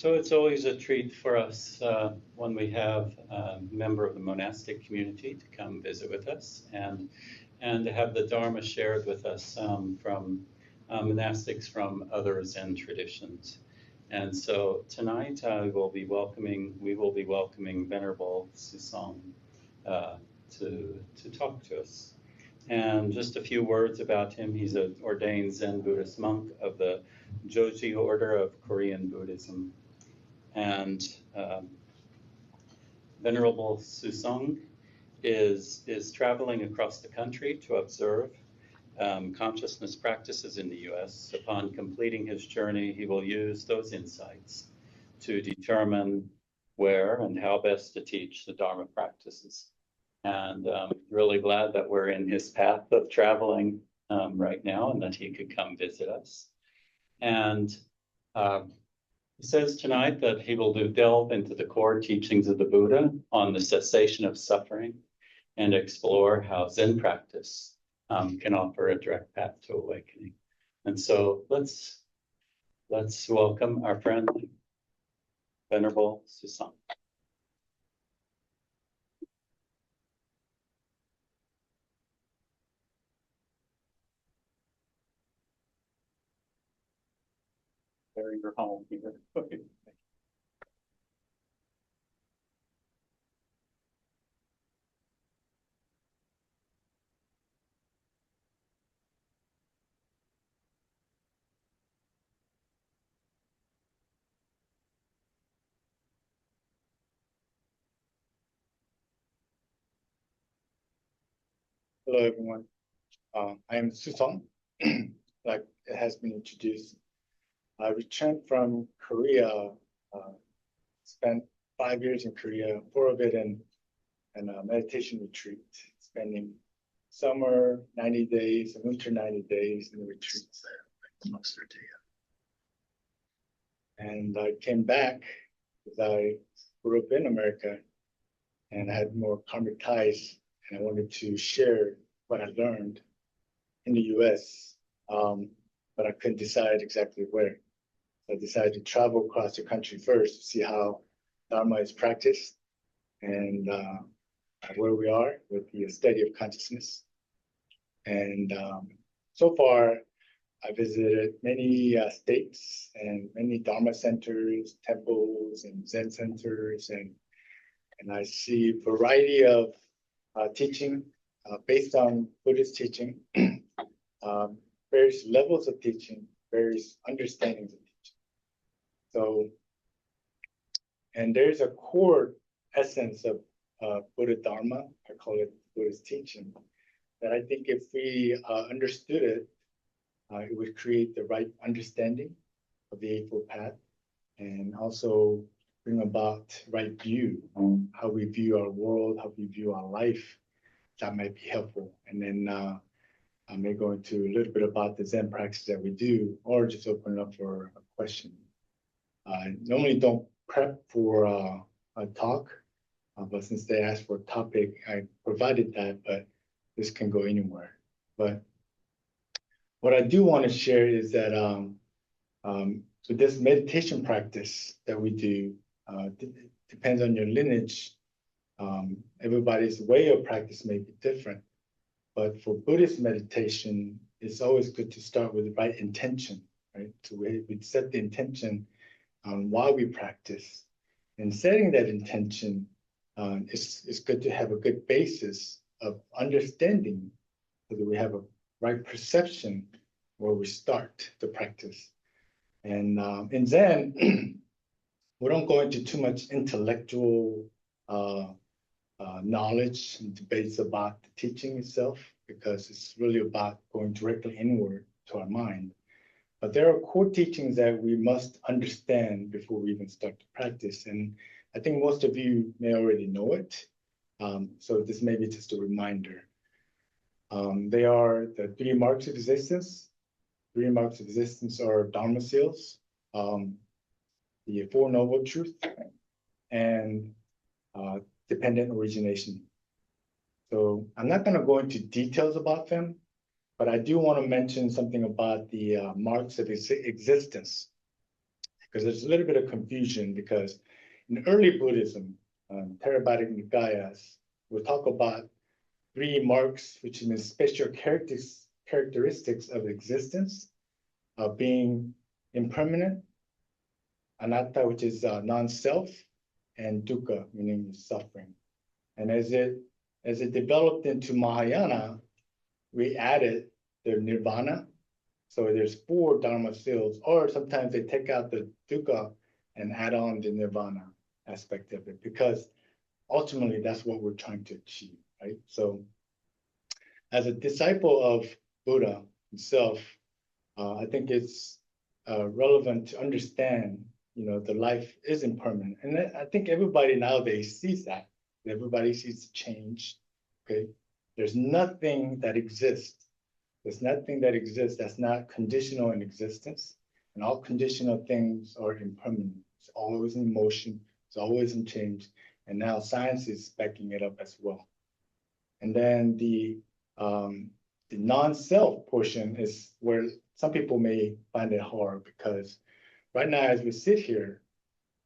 So it's always a treat for us when we have a member of the monastic community to come visit with us and to have the Dharma shared with us from monastics from other Zen traditions. And so tonight we will be welcoming Venerable Sooseong to talk to us. And just a few words about him. He's an ordained Zen Buddhist monk of the Joji order of Korean Buddhism. And Venerable Sooseong is traveling across the country to observe consciousness practices in the US. Upon completing his journey, he will use those insights to determine where and how best to teach the Dharma practices. And really glad that we're in his path of traveling right now and that he could come visit us. And he says tonight that he will delve into the core teachings of the Buddha on the cessation of suffering and explore how Zen practice can offer a direct path to awakening. And so let's welcome our friend, Venerable Sooseong. Your home here. Okay. Hello, everyone. I am Sooseong. Like it has been introduced. I returned from Korea, spent 5 years in Korea, 4 of it in a meditation retreat, spending summer 90 days and winter 90 days in the retreats there, like and I came back because I grew up in America and I had more karmic ties, and I wanted to share what I learned in the US, but I couldn't decide exactly where. I decided to travel across the country first to see how Dharma is practiced and where we are with the study of consciousness. And so far, I visited many states and many Dharma centers, temples, and Zen centers, and I see a variety of teaching based on Buddhist teaching, various levels of teaching, various understandings of teaching. So, and there's a core essence of Buddha Dharma, I call it Buddhist teaching, that I think if we understood it, it would create the right understanding of the Eightfold Path and also bring about right view on how we view our world, how we view our life. That might be helpful. And then I may go into a little bit about the Zen practice that we do, or just open it up for a question. I normally don't prep for a talk, but since they asked for a topic, I provided that, but this can go anywhere. But what I do want to share is that so this meditation practice that we do depends on your lineage. Everybody's way of practice may be different, but for Buddhist meditation, it's always good to start with the right intention, right? So we set the intention on why we practice. And setting that intention, it's good to have a good basis of understanding so that we have a right perception where we start the practice. And in Zen, we don't go into too much intellectual knowledge and debates about the teaching itself, because it's really about going directly inward to our mind. But there are core teachings that we must understand before we even start to practice. And I think most of you may already know it. So this may be just a reminder. They are the 3 marks of existence. 3 marks of existence are Dharma seals, the 4 Noble Truths, and dependent origination. So I'm not going to go into details about them, but I do want to mention something about the marks of existence. because there's a little bit of confusion, because in early Buddhism, Theravadic Nikayas, we'll talk about 3 marks, which means special characteristics of existence, being impermanent, anatta, which is non-self, and dukkha, meaning suffering. And as it developed into Mahayana, we added the nirvana. So there's 4 dharma fields, or sometimes they take out the dukkha and add on the nirvana aspect of it, because ultimately that's what we're trying to achieve, right? So as a disciple of Buddha himself, I think it's relevant to understand, the life is impermanent. And I think everybody nowadays sees that. Everybody sees change, okay? There's nothing that exists. There's nothing that exists that's not conditional in existence. And all conditional things are impermanent. It's always in motion. It's always in change. And now science is backing it up as well. And then the non-self portion is where some people may find it hard, because right now, as we sit here,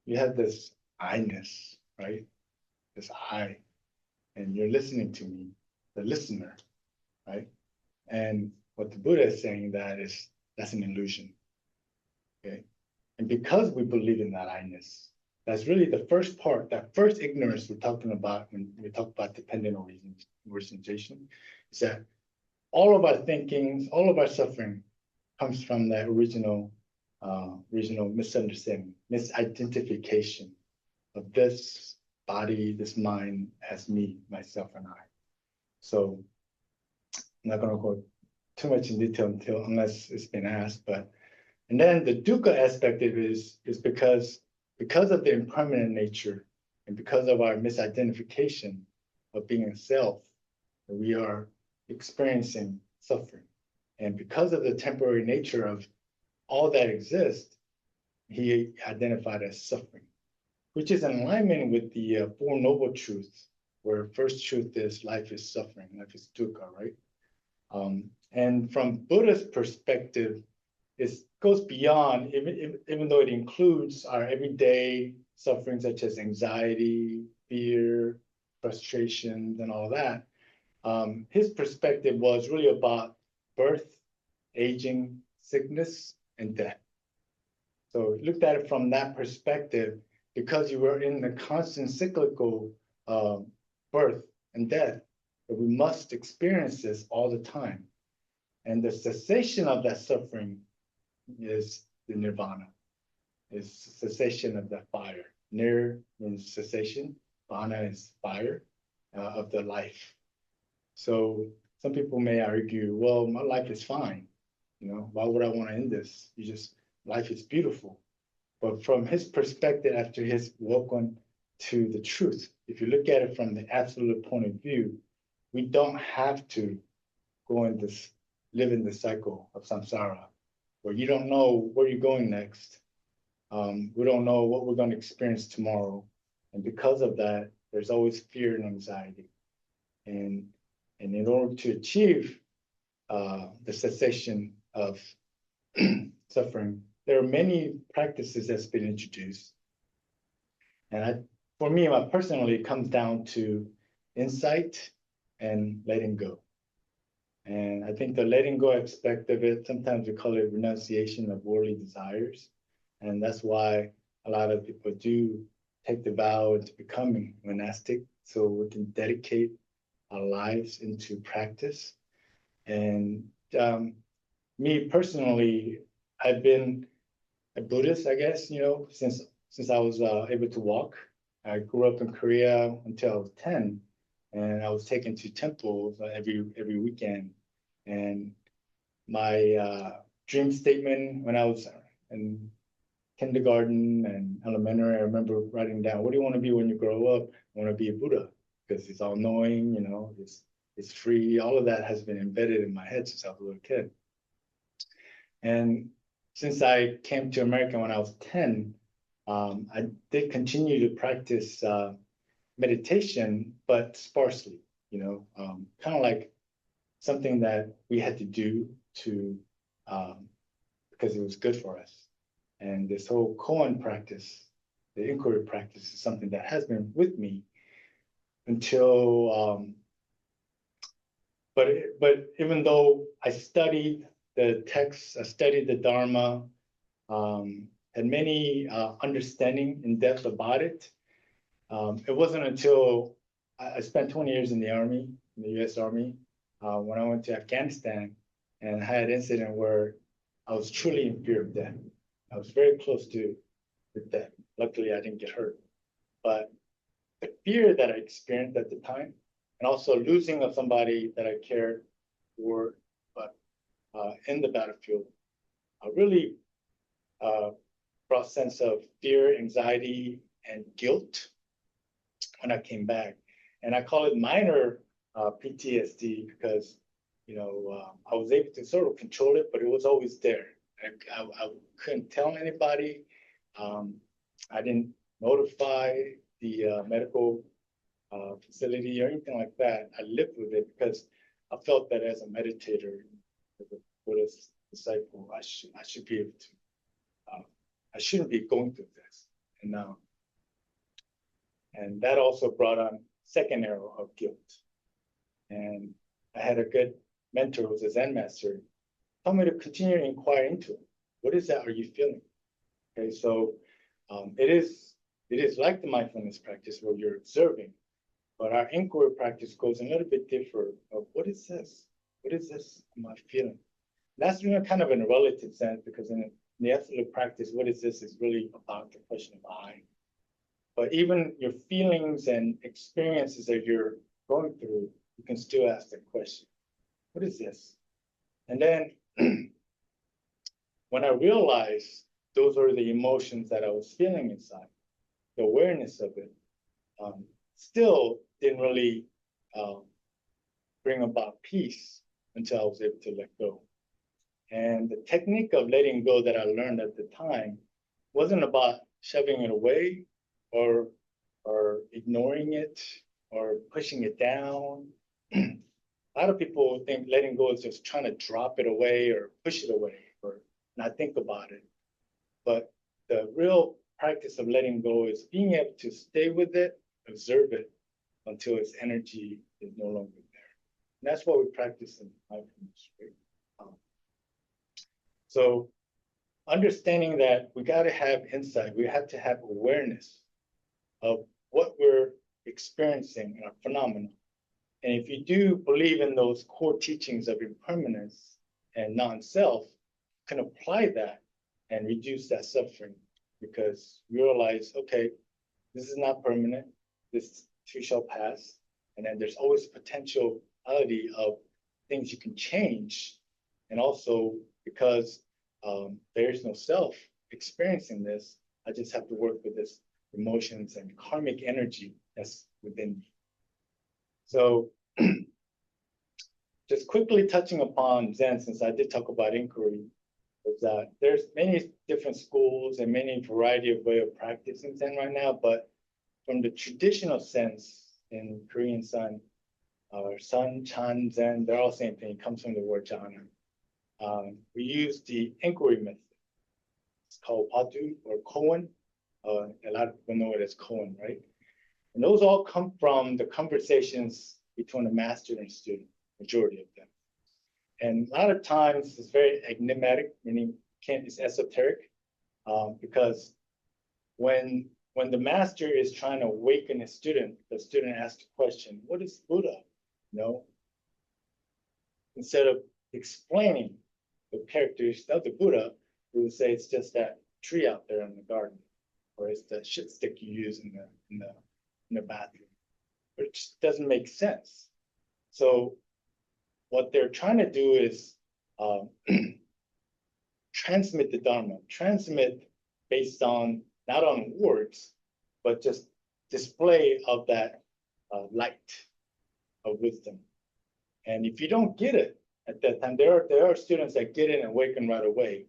you have this I-ness, right? This I, and you're listening to me, the listener, right? And what the Buddha is saying that's an illusion, okay? And because we believe in that I-ness, that's really the first part, that first ignorance we're talking about when we talk about dependent orientation, is that all of our thinkings, all of our suffering comes from that original misunderstanding, misidentification of this body, this mind as me, myself, and I. So I'm not going to go too much in detail unless it's been asked, and then the dukkha aspect of it is because of the impermanent nature and because of our misidentification of being a self, we are experiencing suffering. And because of the temporary nature of all that exists, he identified as suffering, which is in alignment with the 4 noble truths, where first truth is life is suffering, life is dukkha, right? And from Buddha's perspective, it goes beyond, even though it includes our everyday suffering, such as anxiety, fear, frustration, and all that. His perspective was really about birth, aging, sickness, and death. So looked at it from that perspective, because you were in the constant cyclical birth and death, that we must experience this all the time. And the cessation of that suffering is the nirvana, is cessation of the fire. Nir means cessation, vana is fire of the life. So some people may argue, well, my life is fine. Why would I want to end this? Life is beautiful. But from his perspective, after his walk on to the truth, if you look at it from the absolute point of view, we don't have to live in this cycle of samsara, where you don't know where you're going next. We don't know what we're going to experience tomorrow. And because of that, there's always fear and anxiety. And in order to achieve the cessation of suffering, there are many practices that's been introduced. And for me, personally, it comes down to insight and letting go. And I think the letting go aspect of it, sometimes we call it renunciation of worldly desires. And that's why a lot of people do take the vow into becoming monastic, so we can dedicate our lives into practice. And me personally, I've been a Buddhist, I guess, since I was able to walk. I grew up in Korea until I was 10, and I was taken to temples every weekend. And my dream statement when I was in kindergarten and elementary, I remember writing down, what do you want to be when you grow up? I want to be a Buddha, because it's all knowing, it's free. All of that has been embedded in my head since I was a little kid. And since I came to America when I was 10, I did continue to practice meditation, but sparsely, kind of like something that we had to do because it was good for us. And this whole koan practice, the inquiry practice, is something that has been with me until, but even though I studied the texts, I studied the Dharma, had many understanding in depth about it. It wasn't until I spent 20 years in the Army, in the US Army, when I went to Afghanistan and I had an incident where I was truly in fear of death. I was very close to death. Luckily, I didn't get hurt. But the fear that I experienced at the time, and also losing of somebody that I cared for, but in the battlefield, really brought sense of fear, anxiety, and guilt when I came back. And I call it minor PTSD because, I was able to sort of control it, but it was always there. I couldn't tell anybody. I didn't notify the medical facility or anything like that. I lived with it because I felt that as a meditator, as a Buddhist disciple, I should be able to. I shouldn't be going through this. And that also brought on second arrow of guilt. And I had a good mentor who was a Zen master, told me to continue to inquire into it. What is that? Are you feeling? Okay, so it is like the mindfulness practice where you're observing, but our inquiry practice goes a little bit different of what is this? What is this? Am I feeling? That's kind of in a relative sense, because in the absolute practice, what is this is really about the question of I. But even your feelings and experiences that you're going through, you can still ask that question. What is this? And then when I realized those were the emotions that I was feeling inside, the awareness of it, still didn't really bring about peace until I was able to let go. And the technique of letting go that I learned at the time wasn't about shoving it away or ignoring it or pushing it down. A lot of people think letting go is just trying to drop it away or push it away or not think about it. But the real practice of letting go is being able to stay with it, observe it until its energy is no longer there. And that's what we practice in mindfulness, right? So understanding that we got to have insight, we have to have awareness of what we're experiencing in our phenomena. And if you do believe in those core teachings of impermanence and non-self, you can apply that and reduce that suffering, because you realize, okay, this is not permanent, this too shall pass, and then there's always potentiality of things you can change. And also because there is no self experiencing this, I just have to work with this emotions and karmic energy that's within me. So just quickly touching upon Zen, since I did talk about inquiry, is that there's many different schools and many variety of way of practicing Zen right now, but from the traditional sense in Korean Sun, or Sun, Chan, Zen, they're all the same thing. It comes from the word jhana. We use the inquiry method. It's called Padu or koan. A lot of people know it as koan, right? And those all come from the conversations between the master and student, majority of them. And a lot of times it's very enigmatic, meaning it's esoteric, because when the master is trying to awaken a student, the student asks the question, what is Buddha? Instead of explaining the characteristics of the Buddha, we would say it's just that tree out there in the garden, or it's the shit stick you use in the bathroom, which doesn't make sense. So what they're trying to do is transmit the Dharma, transmit based on, not on words, but just display of that light of wisdom. And if you don't get it at that time, there are students that get it and awaken right away.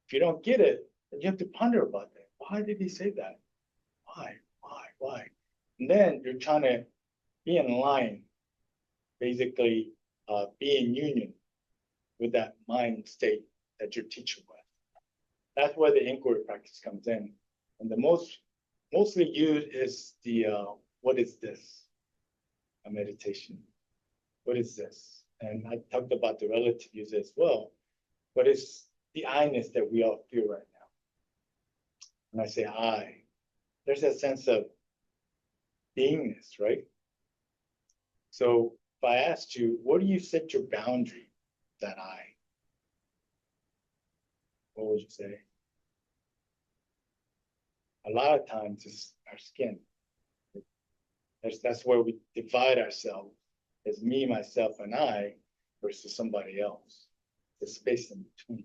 If you don't get it, then you have to ponder about that. Why did he say that? Why? And then you're trying to be in line, basically be in union with that mind state that your teacher was. that's where the inquiry practice comes in. And the mostly used is the what is this? A meditation. What is this? And I talked about the relative use as well, but it's the I-ness that we all feel right now. When I say I, there's a sense of beingness, right? So if I asked you, what do you set your boundary, that I? What would you say? A lot of times it's our skin. That's where we divide ourselves as me, myself, and I versus somebody else. The space in between.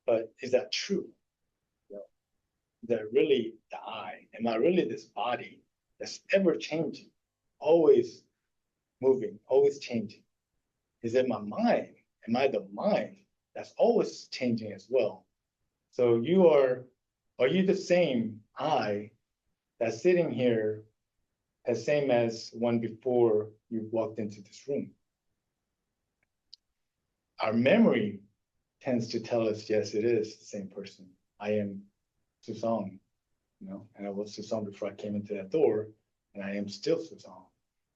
But is that true? You know, is that really the I? Am I really this body that's ever changing, always moving, always changing? Is it my mind? Am I the mind that's always changing as well? So are you the same I that's sitting here as same as one before you walked into this room? Our memory tends to tell us, yes, it is the same person. I am Sooseong, and I was Sooseong before I came into that door, and I am still Sooseong.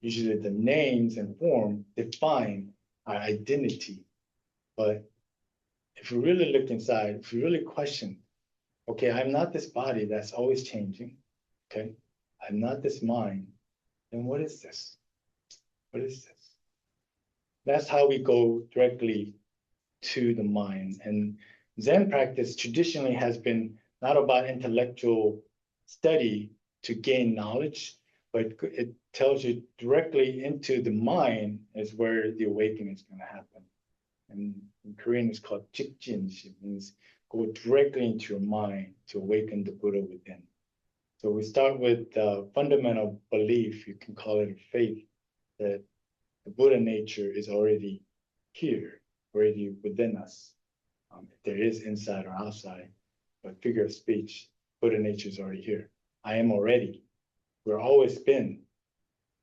Usually the names and form define our identity. But if you really look inside, if you really question, okay, I'm not this body that's always changing, okay? I'm not this mind, then what is this? What is this? That's how we go directly to the mind. And Zen practice traditionally has been not about intellectual study to gain knowledge, but it tells you directly into the mind is where the awakening is going to happen. And in Korean, it's called jikjin. It means go directly into your mind to awaken the Buddha within. So we start with fundamental belief, you can call it a faith, that the Buddha nature is already here, already within us. If there is inside or outside, but figure of speech, Buddha nature is already here. I am already. We're always been.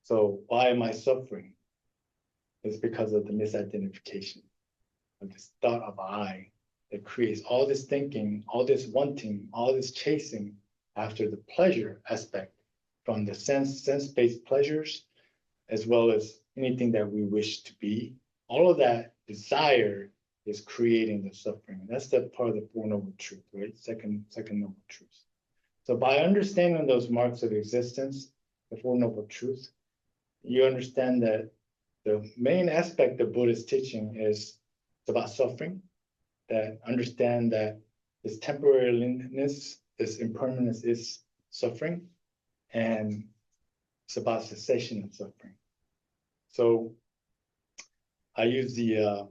So why am I suffering? It's because of the misidentification of this thought of I that creates all this thinking, all this wanting, all this chasing after the pleasure aspect from the sense-based pleasures, as well as anything that we wish to be. All of that desire is creating the suffering. That's the part of the Four Noble Truth, right? Second Noble Truth. So by understanding those marks of existence, the Four Noble Truths, you understand that the main aspect of Buddhist teaching is it's about suffering, that understand that this temporariness, this impermanence is suffering, and it's about cessation of suffering. So I use the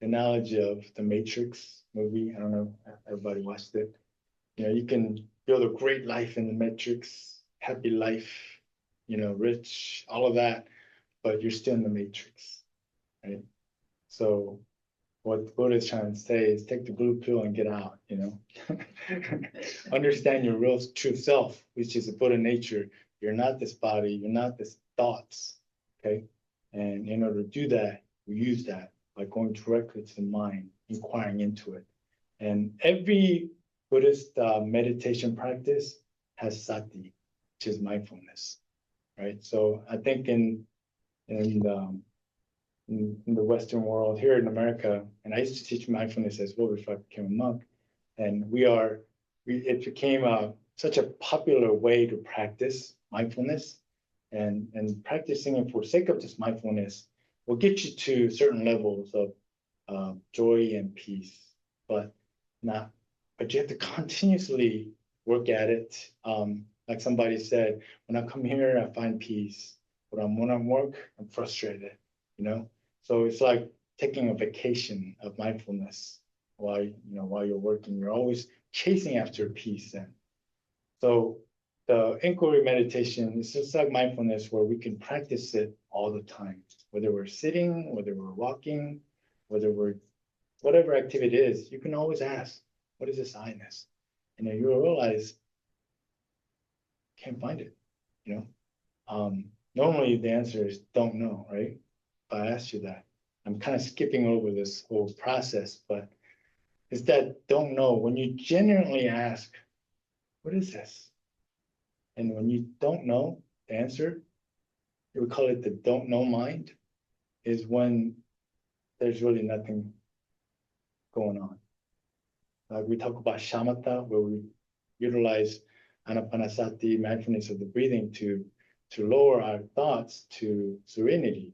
analogy of the Matrix movie. I don't know if everybody watched it. You can build a great life in the Matrix, happy life, rich, all of that, but you're still in the Matrix, right? So what the Buddha is trying to say is take the blue pill and get out, Understand your real true self, which is the Buddha nature. You're not this body, you're not this thoughts, okay? And in order to do that, we use that by going directly to the mind, inquiring into it. And every Buddhist meditation practice has sati, which is mindfulness, right? So I think in the Western world, here in America, and I used to teach mindfulness as well before I became a monk, and it became such a popular way to practice mindfulness, and practicing it for sake of just mindfulness will get you to certain levels of joy and peace, but you have to continuously work at it. Like somebody said, when I come here, I find peace. But when I'm work, I'm frustrated, So it's like taking a vacation of mindfulness while you're working. You're always chasing after peace then. So the inquiry meditation is just like mindfulness where we can practice it all the time, whether we're sitting, whether we're walking, whatever activity it is, you can always ask, what is this I-ness? And then you'll realize, can't find it, Normally the answer is don't know, right? If I asked you that, I'm kind of skipping over this whole process, but is that don't know. When you genuinely ask, what is this? And when you don't know the answer, we call it the don't know mind, is when there's really nothing going on. We talk about shamatha, where we utilize anapanasati, mindfulness of the breathing, to lower our thoughts to serenity.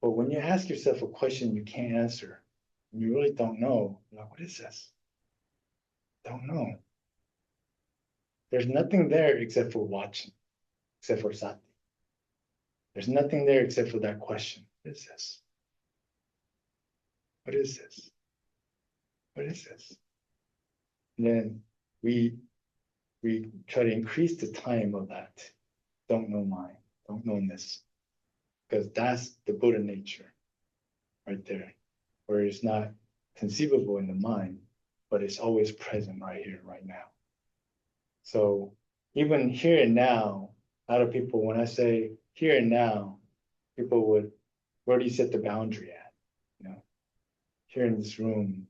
But when you ask yourself a question you can't answer, and you really don't know, you're like, what is this? Don't know. There's nothing there except for watching, except for sati. There's nothing there except for that question. What is this? What is this? What is this? And then we try to increase the time of that don't know mind, don't knownness, because that's the Buddha nature right there, where it's not conceivable in the mind, but it's always present right here, right now. So even here and now, a lot of people, when I say here and now, people would, where do you set the boundary at? You know, here in this room,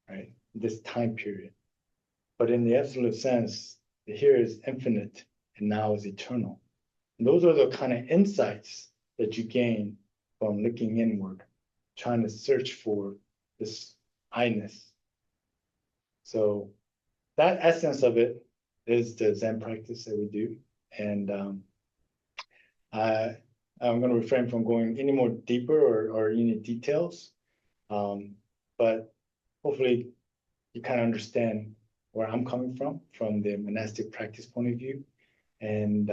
right? This time period. But in the absolute sense, the here is infinite and now is eternal. And those are the kind of insights that you gain from looking inward, trying to search for this I-ness. So that essence of it is the Zen practice that we do. And I'm going to refrain from going any more deeper or any details. But hopefully you kind of understand where I'm coming from the monastic practice point of view. And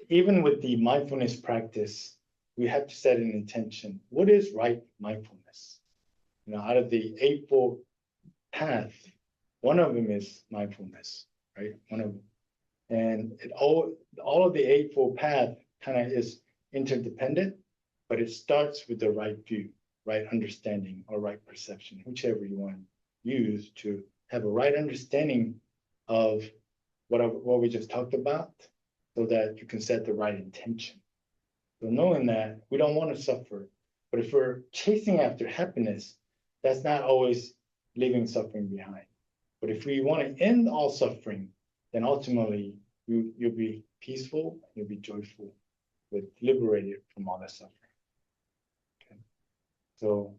even with the mindfulness practice, we have to set an intention. What is right mindfulness? You know, out of the Eightfold Path, one of them is mindfulness, right? One of them. And it all of the Eightfold Path kind of is interdependent, but it starts with the right view, right understanding, or right perception, whichever you want to use to have a right understanding of what we just talked about, so that you can set the right intention. So knowing that we don't want to suffer, but if we're chasing after happiness, that's not always leaving suffering behind. But if we want to end all suffering, then ultimately you'll be peaceful, you'll be joyful, liberated from all that suffering. Okay. So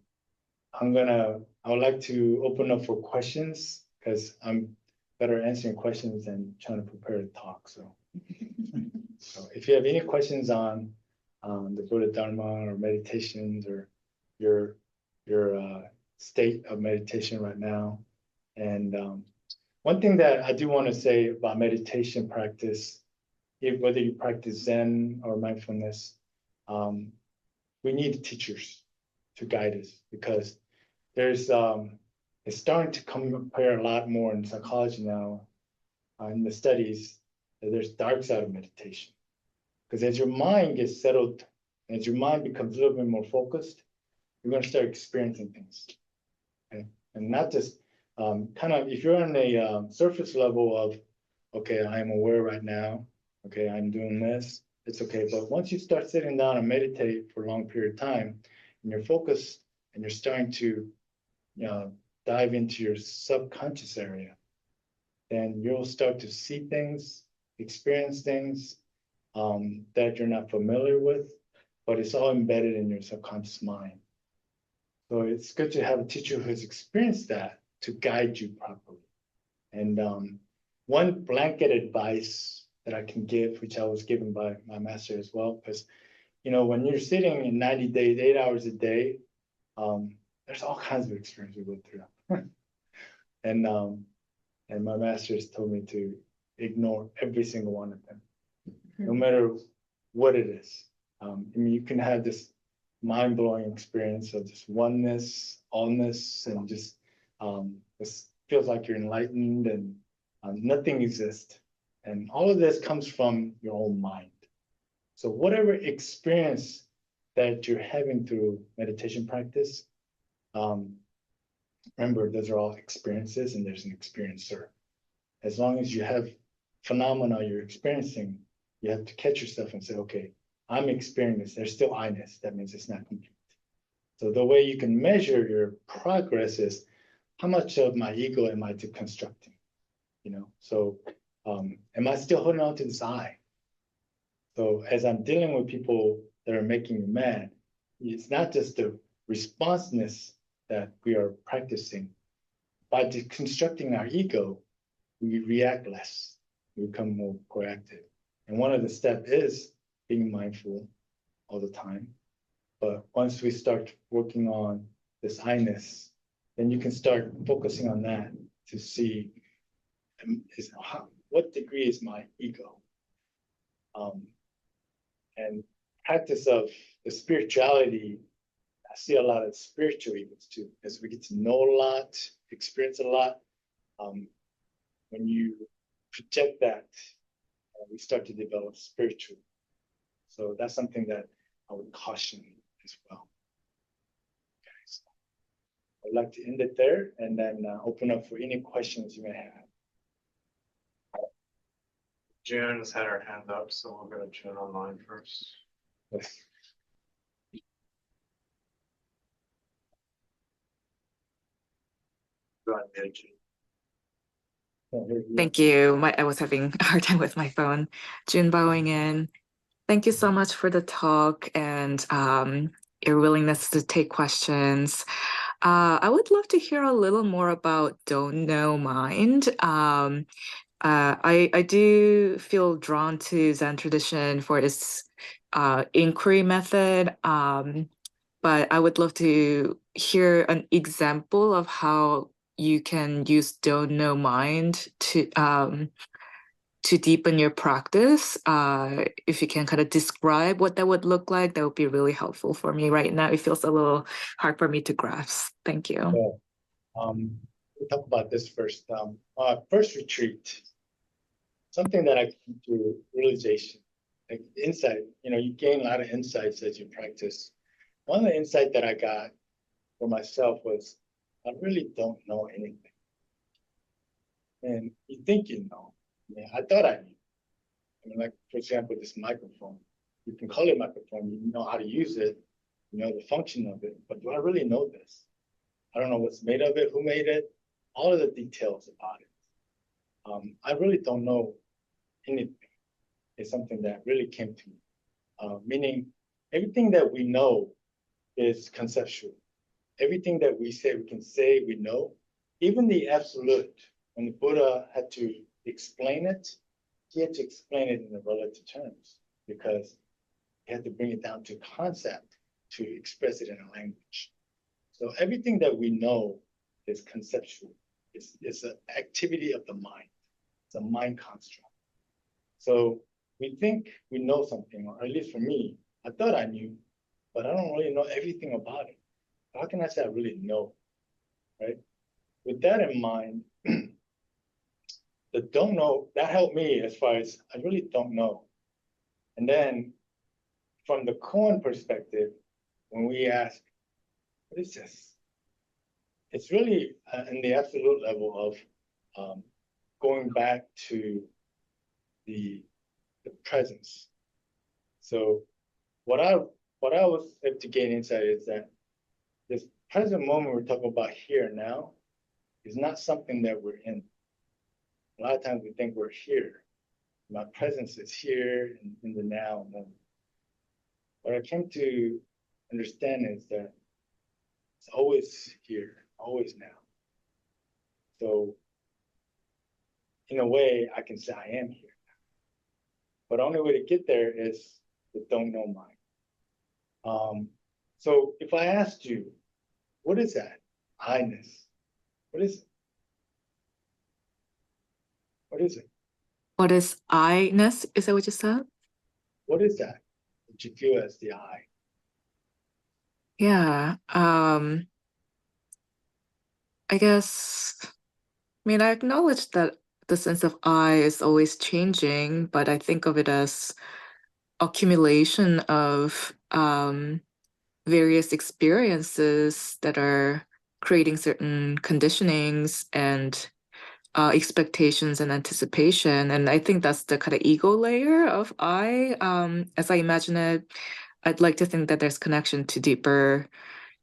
I would like to open up for questions, because I'm better answering questions than trying to prepare a talk. So, if you have any questions on the Buddha Dharma or meditations, or your state of meditation right now. And one thing that I do want to say about meditation practice, whether you practice Zen or mindfulness, we need teachers to guide us, because there's it's starting to compare a lot more in psychology now, in the studies, that there's dark side of meditation. Because as your mind gets settled, as your mind becomes a little bit more focused, you're going to start experiencing things. Okay? And not just kind of, if you're on a surface level of, okay, I'm aware right now, okay, I'm doing this, it's okay. But once you start sitting down and meditate for a long period of time, and you're focused, and you're starting to dive into your subconscious area, then you'll start to see things, experience things that you're not familiar with, but it's all embedded in your subconscious mind. So it's good to have a teacher who has experienced that to guide you properly. And one blanket advice that I can give, which I was given by my master as well, because when you're sitting in 90 days, 8 hours a day, there's all kinds of experience we go through. And my master has told me to ignore every single one of them, no matter what it is. I mean, you can have this mind-blowing experience of just oneness, allness, and just this feels like you're enlightened and nothing exists. And all of this comes from your own mind. So whatever experience that you're having through meditation practice, remember, those are all experiences, and there's an experiencer. As long as you have phenomena you're experiencing, you have to catch yourself and say, okay, I'm experiencing this. There's still I-ness. That means it's not complete. So the way you can measure your progress is how much of my ego am I deconstructing? So am I still holding on to this I? So as I'm dealing with people that are making me mad, it's not just the responsiveness that we are practicing. By deconstructing our ego, we react less. We become more proactive. And one of the steps is being mindful all the time. But once we start working on this I-ness, then you can start focusing on that to see what degree is my ego. And practice of the spirituality, I see a lot of spiritual egos too, as we get to know a lot, experience a lot. When you project that, we start to develop spiritual. So that's something that I would caution as well. Okay, so I'd like to end it there and then open up for any questions you may have. June has had her hand up, so we'll go to June online first. Yes. Go ahead, June. Thank you. I was having a hard time with my phone. June bowing in. Thank you so much for the talk and your willingness to take questions. I would love to hear a little more about Don't Know Mind. I do feel drawn to Zen tradition for its inquiry method, but I would love to hear an example of how you can use Don't Know Mind to deepen your practice. If you can kind of describe what that would look like, that would be really helpful for me right now. It feels a little hard for me to grasp. Thank you. We'll talk about this first. First retreat, something that I came to realization, like insight, you gain a lot of insights as you practice. One of the insight that I got for myself was, I really don't know anything. And you think you know. I thought I knew. Like, for example, this microphone. You can call it microphone, you know how to use it, you know the function of it, but do I really know this? I don't know what's made of it, who made it, all of the details about it. I really don't know anything. It's something that really came to me. Meaning, everything that we know is conceptual. Everything that we can say we know, even the absolute, when the Buddha had to explain it, he had to explain it in the relative terms because he had to bring it down to concept to express it in a language. So everything that we know is conceptual. It's an activity of the mind. It's a mind construct. So we think we know something, or at least for me, I thought I knew, but I don't really know everything about it. How can I say I really know, right? With that in mind, the don't know, that helped me as far as I really don't know. And then from the koan perspective, when we ask, what is this? It's really in the absolute level of going back to the presence. So what I was able to gain insight is that this present moment we're talking about here now is not something that we're in. A lot of times we think we're here. My presence is here in the now moment. What I came to understand is that it's always here, always now. So in a way, I can say I am here. But the only way to get there is the don't know mind. So if I asked you, what is that? I-ness. What is it? What is it? What is I-ness? Is that what you said? What is that you feel as the I? Yeah. I guess, I acknowledge that the sense of I is always changing, but I think of it as accumulation of various experiences that are creating certain conditionings and expectations and anticipation. And I think that's the kind of ego layer of I. As I imagine it, I'd like to think that there's connection to deeper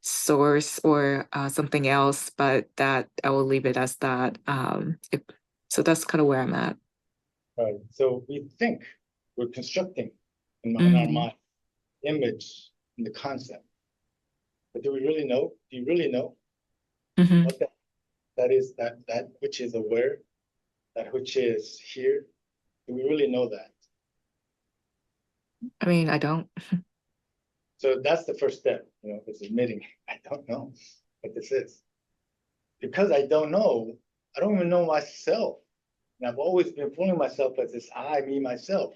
source or something else, but that I will leave it as that. So that's kind of where I'm at. Right. So we think we're constructing in our Mhm. mind image and the concept. But do we really know? Do you really know Mhm. what that is, that which is aware, that which is here? Do we really know that? I mean, I don't. So that's the first step, is admitting I don't know what this is. Because I don't know, I don't even know myself. And I've always been fooling myself as this I, me, myself.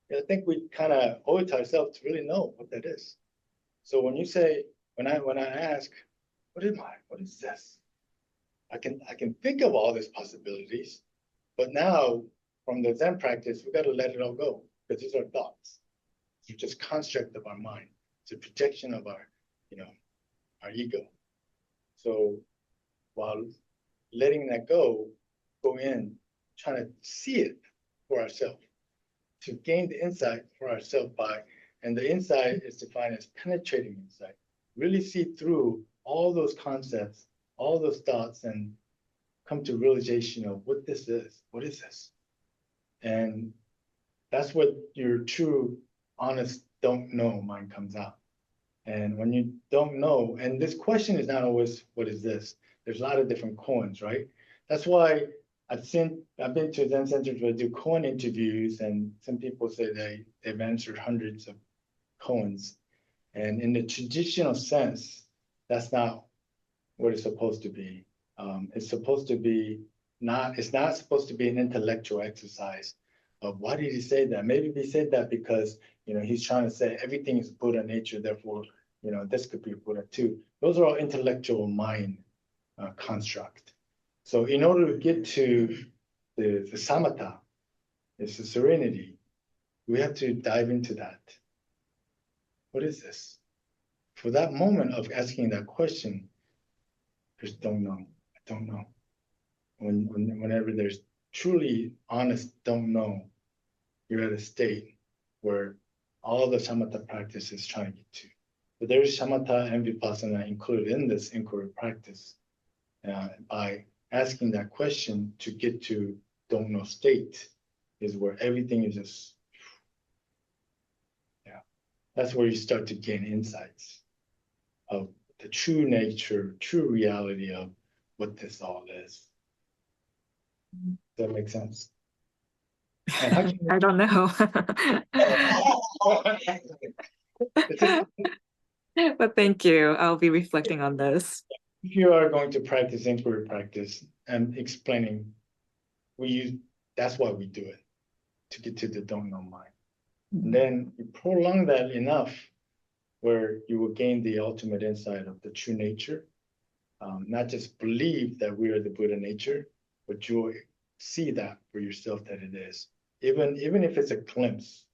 And I think we kind of owe it to ourselves to really know what that is. So when you say, when I ask, what am I? What is this? I can think of all these possibilities, but now from the Zen practice, we got to let it all go because these are thoughts. It's just construct of our mind. It's a projection of our, our ego. So while letting that go in, trying to see it for ourselves, to gain the insight for ourselves by, and the insight is defined as penetrating insight. Really see through all those concepts, all those thoughts, and come to realization of what this is. What is this? And that's what your true, honest, don't know mind comes out. And when you don't know, and this question is not always, what is this? There's a lot of different koans, right? That's why I've been to Zen centers where I do koan interviews, and some people say they've answered hundreds of koans. And in the traditional sense, that's not what it's supposed to be. It's supposed to be it's not supposed to be an intellectual exercise of why did he say that? Maybe he said that because, he's trying to say everything is Buddha nature, therefore, this could be Buddha too. Those are all intellectual mind construct. So in order to get to the samatha, it's the serenity, we have to dive into that. What is this? For that moment of asking that question, just don't know. I don't know. Whenever there's truly honest don't know, you're at a state where all the shamatha practice is trying to get to. But there's shamatha and vipassana included in this inquiry practice. By asking that question to get to don't know state is where everything is just, that's where you start to gain insights of the true nature, true reality of what this all is. Does that make sense? And how can I don't know. But thank you. I'll be reflecting on this. if you are going to practice inquiry practice and explaining, that's why we do it, to get to the don't know mind. And then you prolong that enough where you will gain the ultimate insight of the true nature. Not just believe that we are the Buddha nature, but you'll see that for yourself that it is. Even if it's a glimpse,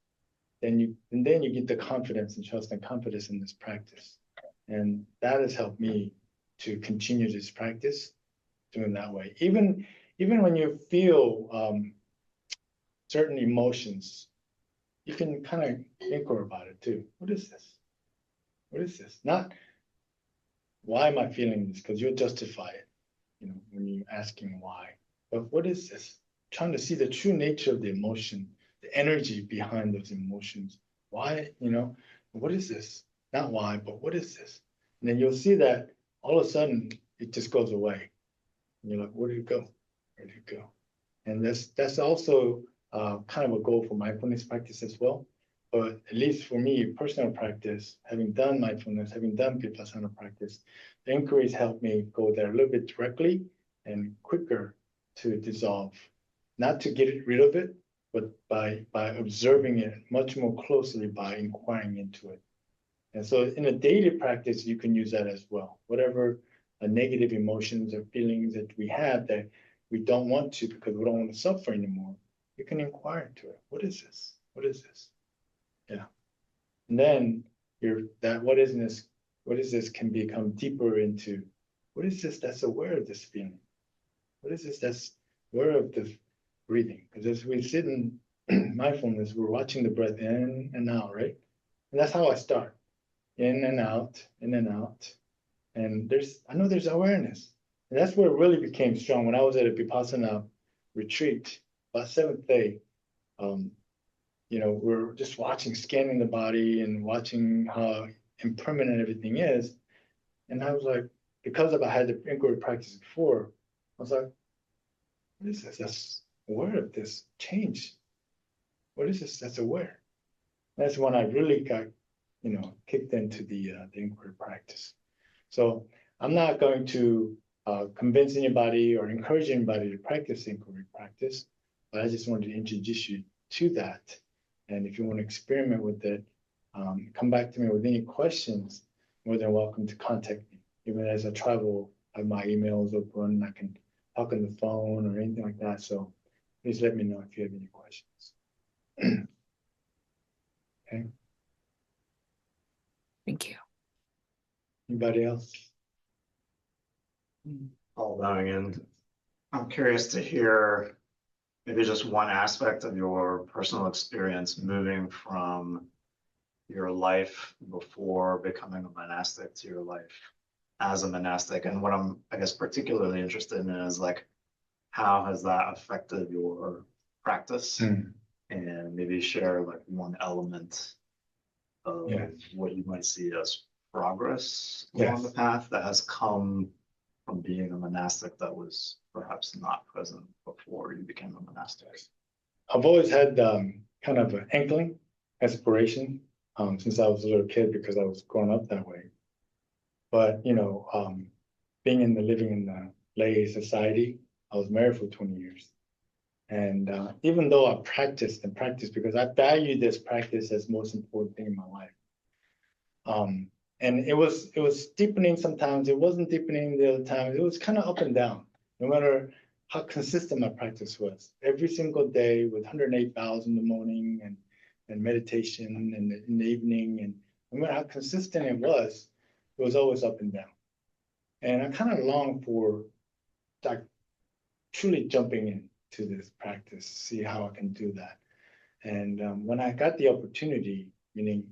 then you get the confidence and trust and confidence in this practice. And that has helped me to continue this practice doing that way. Even when you feel certain emotions, you can kind of inquire about it too. What is this? What is this? Not why am I feeling this? Because you'll justify it, when you're asking why. But what is this? Trying to see the true nature of the emotion, the energy behind those emotions. Why, what is this? Not why, but what is this? And then you'll see that all of a sudden it just goes away. And you're like, where did it go? Where did it go? And that's also kind of a goal for mindfulness practice as well. But at least for me, personal practice, having done mindfulness, having done vipassana practice, the inquiries help me go there a little bit directly and quicker to dissolve. Not to get rid of it, but by observing it much more closely by inquiring into it. And so in a daily practice, you can use that as well. Whatever negative emotions or feelings that we have that we don't want to because we don't want to suffer anymore, you can inquire into it. What is this? What is this? Yeah. And then what is this can become deeper into what is this that's aware of this feeling? What is this that's aware of this breathing? Because as we sit in mindfulness, we're watching the breath in and out, right? And that's how I start. in and out, in and out. And I know there's awareness. And that's where it really became strong. When I was at a Vipassana retreat, about seventh day, we're just watching, scanning the body and watching how impermanent everything is. And I was like, because I had the inquiry practice before, I was like, what is this? That's aware of this change. What is this that's aware? That's when I really got, kicked into the inquiry practice. So I'm not going to convince anybody or encourage anybody to practice inquiry practice, but I just wanted to introduce you to that. And if you want to experiment with it, come back to me with any questions. More than welcome to contact me. Even as I travel, my email is open. I can talk on the phone or anything like that. So please let me know if you have any questions. Okay. Thank you. Anybody else? All bowing in. I'm curious to hear maybe just one aspect of your personal experience moving from your life before becoming a monastic to your life as a monastic. And what I'm, I guess, particularly interested in is like, how has that affected your practice? And maybe share like one element of what you might see as progress along the path that has come from being a monastic that was perhaps not present before you became a monastic. I've always had kind of an inkling, aspiration, since I was a little kid because I was growing up that way. But living in the lay society, I was married for 20 years. And even though I practiced because I value this practice as the most important thing in my life. And it was deepening sometimes, it wasn't deepening the other times. It was kind of up and down, no matter how consistent my practice was. Every single day with 108 bows in the morning and meditation and in the evening. And no matter how consistent it was always up and down. And I kind of longed for like truly jumping into this practice, see how I can do that. And when I got the opportunity, meaning,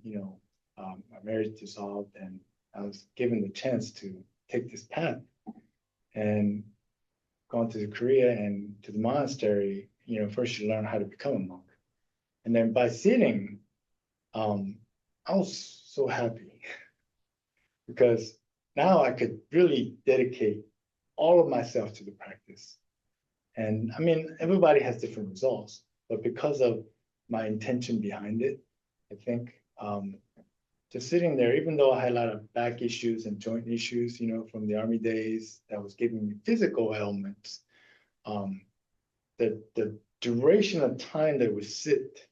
my marriage dissolved and I was given the chance to take this path and gone to Korea and to the monastery, first you learn how to become a monk. And then by sitting, I was so happy because now I could really dedicate all of myself to the practice. And I mean, everybody has different results, but because of my intention behind it, I think just sitting there, even though I had a lot of back issues and joint issues, from the army days that was giving me physical ailments, the duration of time that we sit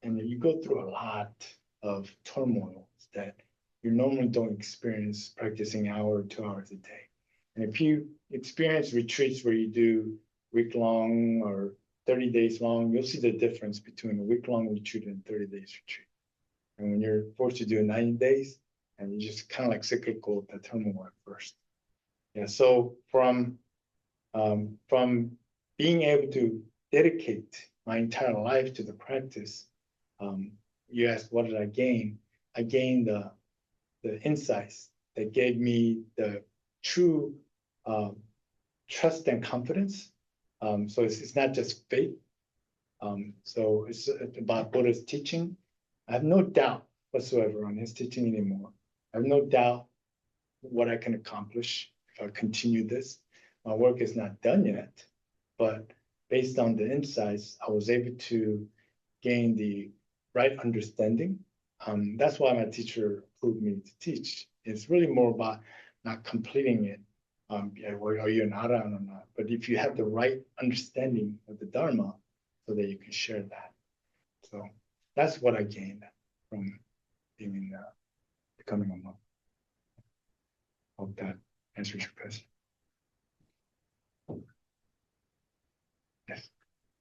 and you go through a lot of turmoil that you normally don't experience practicing an hour or 2 hours a day. And if you experience retreats where you do week-long or 30 days long, you'll see the difference between a week-long retreat and 30 days retreat. And when you're forced to do 90 days, and you're just kind of like cyclical, the turmoil at first. Yeah, so from being able to dedicate my entire life to the practice, you asked, what did I gain? I gained the insights that gave me the true trust and confidence. So it's not just faith. So it's about Buddha's teaching. I have no doubt whatsoever on his teaching anymore. I have no doubt what I can accomplish if I continue this. My work is not done yet, but based on the insights, I was able to gain the right understanding. That's why my teacher approved me to teach. It's really more about not completing it. Are you an Arahant or not? But if you have the right understanding of the Dharma, so that you can share that. So that's what I gained from being becoming a monk. Hope that answers your question. Yes.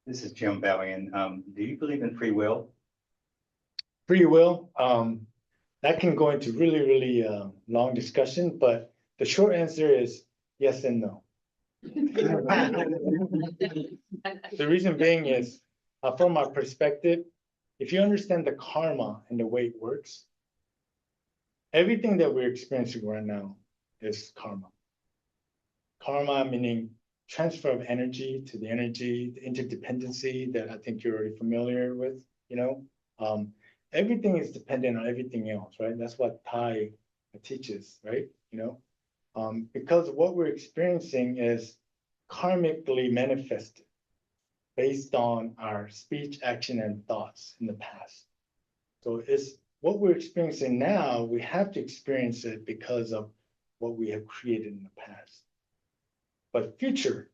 This is Jim bowing in. Do you believe in free will? Free will, that can go into really, really long discussion, but the short answer is yes and no. The reason being is, from my perspective, if you understand the karma and the way it works, everything that we're experiencing right now is karma. Karma meaning transfer of energy to the energy, the interdependency that I think you're already familiar with, you know. Everything is dependent on everything else, right? That's what Thai teaches, right? You know, because what we're experiencing is karmically manifested based on our speech, action, and thoughts in the past. So it's what we're experiencing now, we have to experience it because of what we have created in the past. But future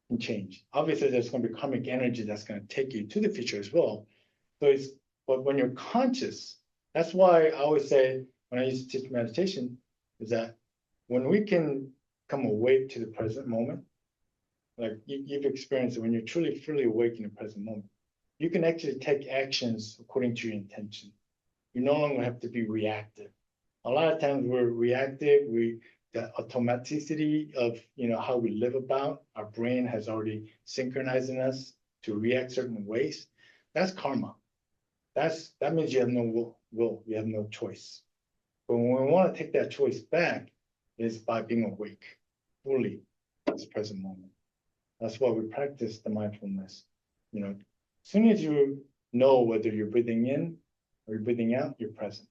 can change. Obviously, there's going to be karmic energy that's going to take you to the future as well. So it's, but when you're conscious, that's why I always say when I used to teach meditation, is that when we can come awake to the present moment, like you've experienced it, when you're truly fully awake in the present moment, you can actually take actions according to your intention. You no longer have to be reactive. A lot of times we're reactive. The automaticity of how we live about, our brain has already synchronized in us to react certain ways. That's karma. That means you have no will, you have no choice. But when we want to take that choice back, is by being awake fully at this present moment. That's why we practice the mindfulness. As soon as you know whether you're breathing in or you're breathing out, you're present.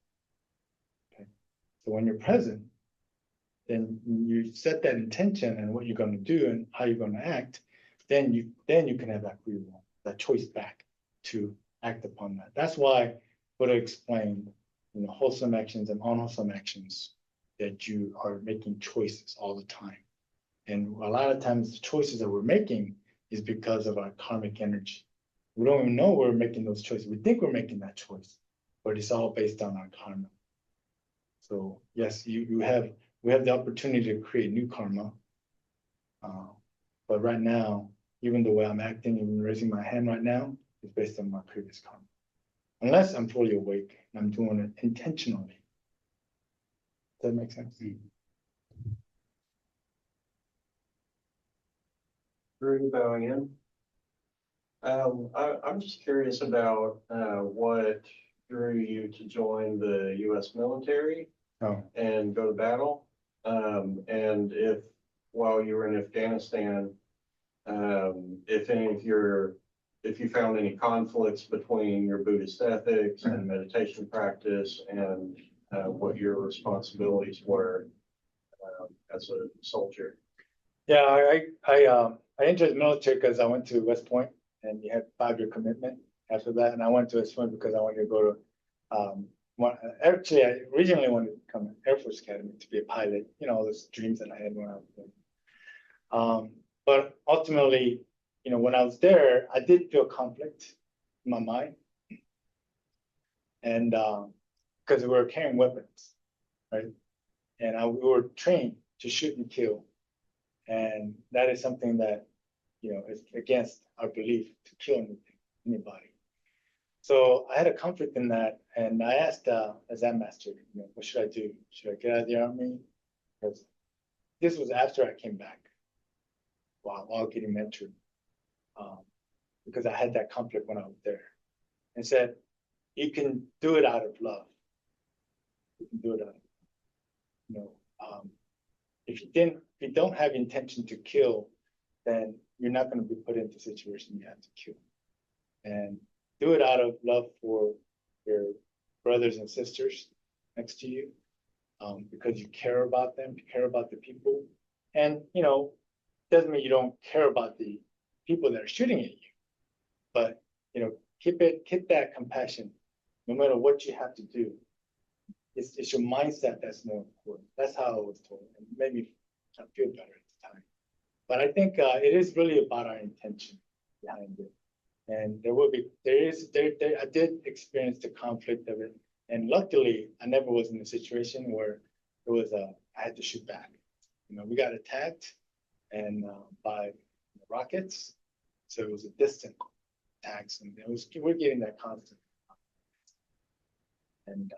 Okay. So when you're present, then you set that intention and what you're going to do and how you're going to act, then you can have that free will, that choice back to act upon that. That's why Buddha explained, wholesome actions and unwholesome actions, that you are making choices all the time. And a lot of times the choices that we're making is because of our karmic energy. We don't even know we're making those choices. We think we're making that choice, but it's all based on our karma. So yes, we have the opportunity to create new karma. But right now, even the way I'm acting, even raising my hand right now, is based on my previous karma. Unless I'm fully awake and I'm doing it intentionally. Does that make sense? Rudy bowing in. I'm just curious about what drew you to join the U.S. military and go to battle. And if while you were in Afghanistan, if you found any conflicts between your Buddhist ethics and meditation practice and what your responsibilities were as a soldier. Yeah, I entered the military because I went to West Point and you had 5-year commitment after that. And I went to West Point because I wanted to go to, actually, I originally wanted to become an Air Force Academy to be a pilot, all those dreams that I had when I was there. But ultimately, when I was there, I did feel conflict in my mind. And because we were carrying weapons, right? And we were trained to shoot and kill. And that is something that, is against our belief to kill anybody. So I had a conflict in that. And I asked Zen master, what should I do? Should I get out of the army? Because this was after I came back while getting mentored. Because I had that conflict when I was there. And said, you can do it out of love. You can do it out of, if you don't have intention to kill, then you're not going to be put into a situation you have to kill. And do it out of love for your brothers and sisters next to you, because you care about them, you care about the people. And, doesn't mean you don't care about the people that are shooting at you, but, keep that compassion, no matter what you have to do. It's your mindset that's more important. That's how I was told, and it made me feel better at the time. But I think it is really about our intention behind it. And I did experience the conflict of it. And luckily, I never was in a situation where I had to shoot back. We got attacked and by rockets. So it was a distant attacks, and we're getting that constant. And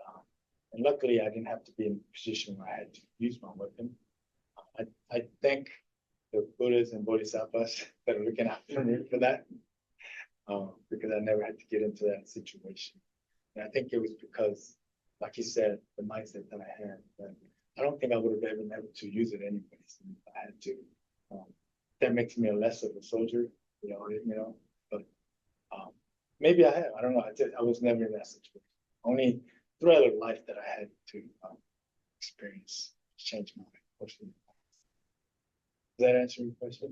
luckily, I didn't have to be in a position where I had to use my weapon. I thank the Buddhas and Bodhisattvas that are looking after me for that, because I never had to get into that situation. And I think it was because like you said, the mindset that I had. But I don't think I would have ever been able to use it anyways if I had to. That makes me a less of a soldier, but maybe I have. I don't know. I was never in that situation. Only throughout life that I had to experience change my personal. Does that answer your question?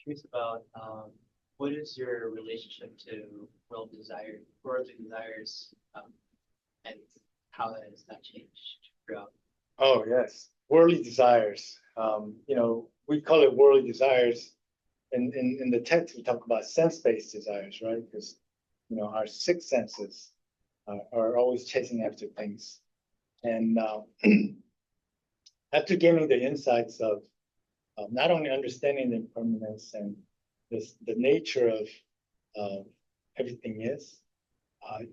Curious about what is your relationship to worldly desires, and how has that changed throughout? Oh yes, worldly desires. We call it worldly desires. In the text, we talk about sense-based desires, right? Because our six senses are always chasing after things, and after gaining the insights of not only understanding the impermanence and the nature of everything is,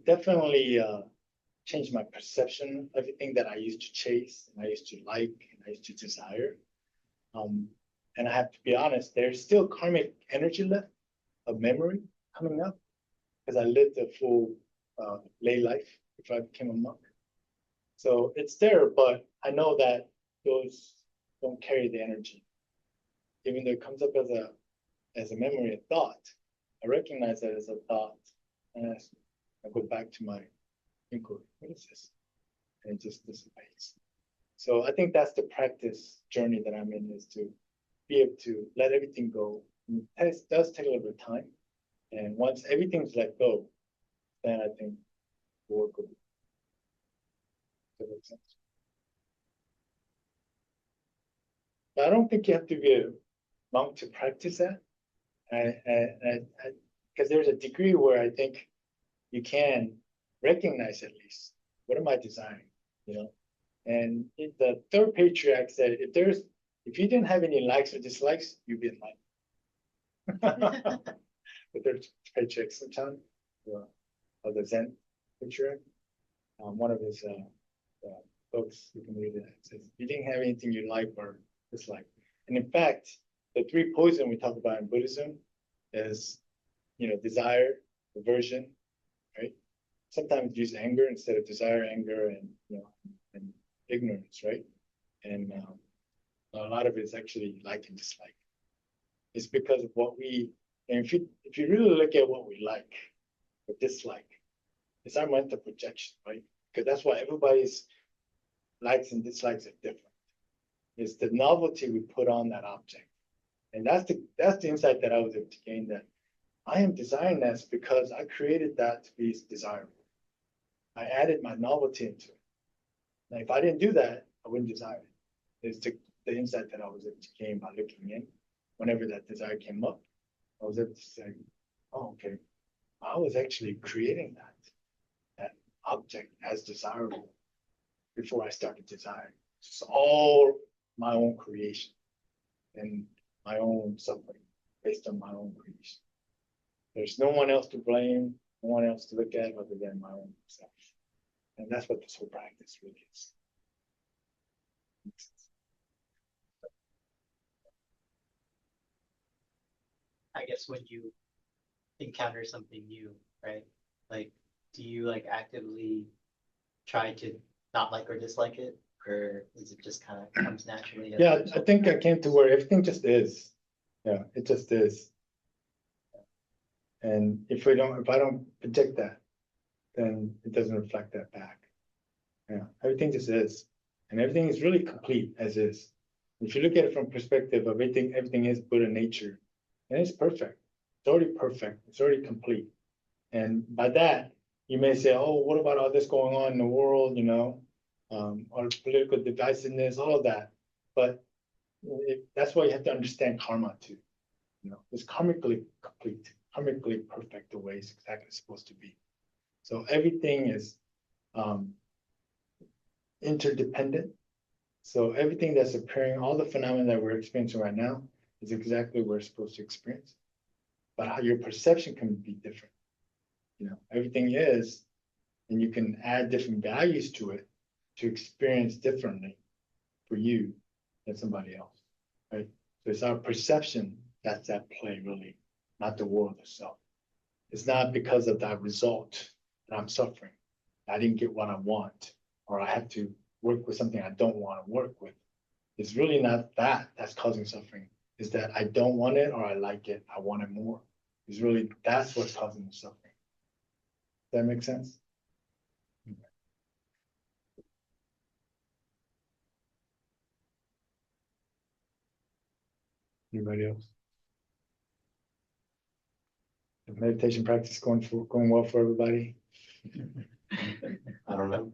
definitely changed my perception of everything that I used to chase and I used to like and I used to desire. And I have to be honest, there's still karmic energy left of memory coming up because I lived a full lay life before I became a monk. So it's there, but I know that those don't carry the energy. Even though it comes up as a memory, a thought, I recognize that as a thought, and I go back to my inquiry. What is this? And it just dissipates. So I think that's the practice journey that I'm in, is to be able to let everything go. It does take a little bit of time. And once everything's let go, then I think we'll work with it. Does that make sense? But I don't think you have to be a monk to practice that. Because there's a degree where I think you can recognize at least, what am I desiring, And the third patriarch said, if you didn't have any likes or dislikes, you'd be enlightened. The third patriarch, Sooseong, of the Zen patriarch, one of his books, you can read it. It says, you didn't have anything you like or dislike. And in fact, the three poison we talk about in Buddhism is, desire, aversion, right? Sometimes use anger instead of desire, anger, and ignorance, right? And a lot of it is actually like and dislike. It's because of and if you really look at what we like or dislike, it's our mental projection, right? Because that's why everybody's likes and dislikes are different. It's the novelty we put on that object. And that's the insight that I was able to gain, that I am desiring this because I created that to be desirable. I added my novelty into it. Now, if I didn't do that, I wouldn't desire it. It's the insight that I was able to gain by looking in. Whenever that desire came up, I was able to say, oh, okay, I was actually creating that object as desirable before I started desiring. It's all my own creation and my own suffering based on my own creation. There's no one else to blame, no one else to look at other than my own self. And that's what this whole practice really is. I guess when you encounter something new, right? Like, do you actively try to not like or dislike it? Or is it just kind of comes naturally? Yeah, I think I came to where everything just is. Yeah, it just is. And if I don't project that, then it doesn't reflect that back. Yeah, everything just is. And everything is really complete as is. If you look at it from perspective of everything is Buddha nature, and it's perfect. It's already perfect. It's already complete. And by that, you may say, oh, what about all this going on in the world, or political divisiveness, all of that. But that's why you have to understand karma too. It's karmically complete, karmically perfect the way it's exactly supposed to be. So everything is interdependent. So everything that's appearing, all the phenomena that we're experiencing right now is exactly what we're supposed to experience. But how your perception can be different. Everything is, and you can add different values to it to experience differently for you than somebody else, right? So it's our perception that's at play, really, not the world itself. It's not because of that result that I'm suffering. I didn't get what I want, or I have to work with something I don't want to work with. It's really not that that's causing suffering. It's that I don't want it or I like it, I want it more. It's really, that's what's causing the suffering. Does that make sense? Anybody else? The meditation practice going well for everybody? I don't know.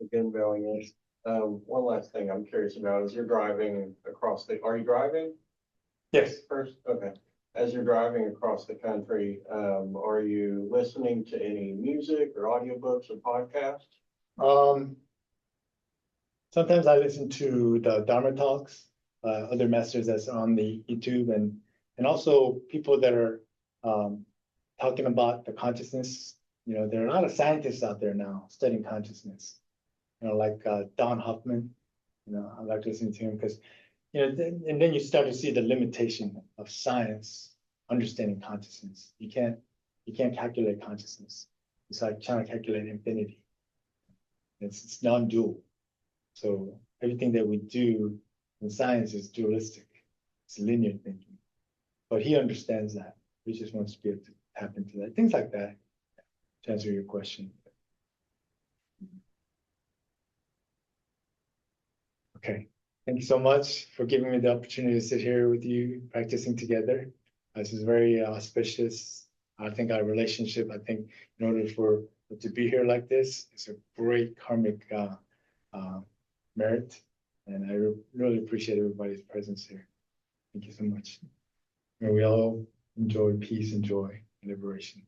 Again, going in, one last thing I'm curious about is you're driving across are you driving Yes. first? Okay. As you're driving across the country, are you listening to any music or audiobooks or podcasts? Sometimes I listen to the Dharma talks, other masters that's on the YouTube, and also people that are talking about the consciousness. You know, there are a lot of scientists out there now studying consciousness. You know, like Don Hoffman. You know, I like listening to him because, you know, and then you start to see the limitation of science understanding consciousness. You can't calculate consciousness. It's like trying to calculate infinity. It's non-dual. So everything that we do in science is dualistic. It's linear thinking. But he understands that. He just wants to be able to tap into that. Things like that, to answer your question. Okay. Thank you so much for giving me the opportunity to sit here with you, practicing together. This is very auspicious. I think our relationship, in order for it to be here like this, it's a great karmic merit. And I really appreciate everybody's presence here. Thank you so much. May we all enjoy peace and joy and liberation.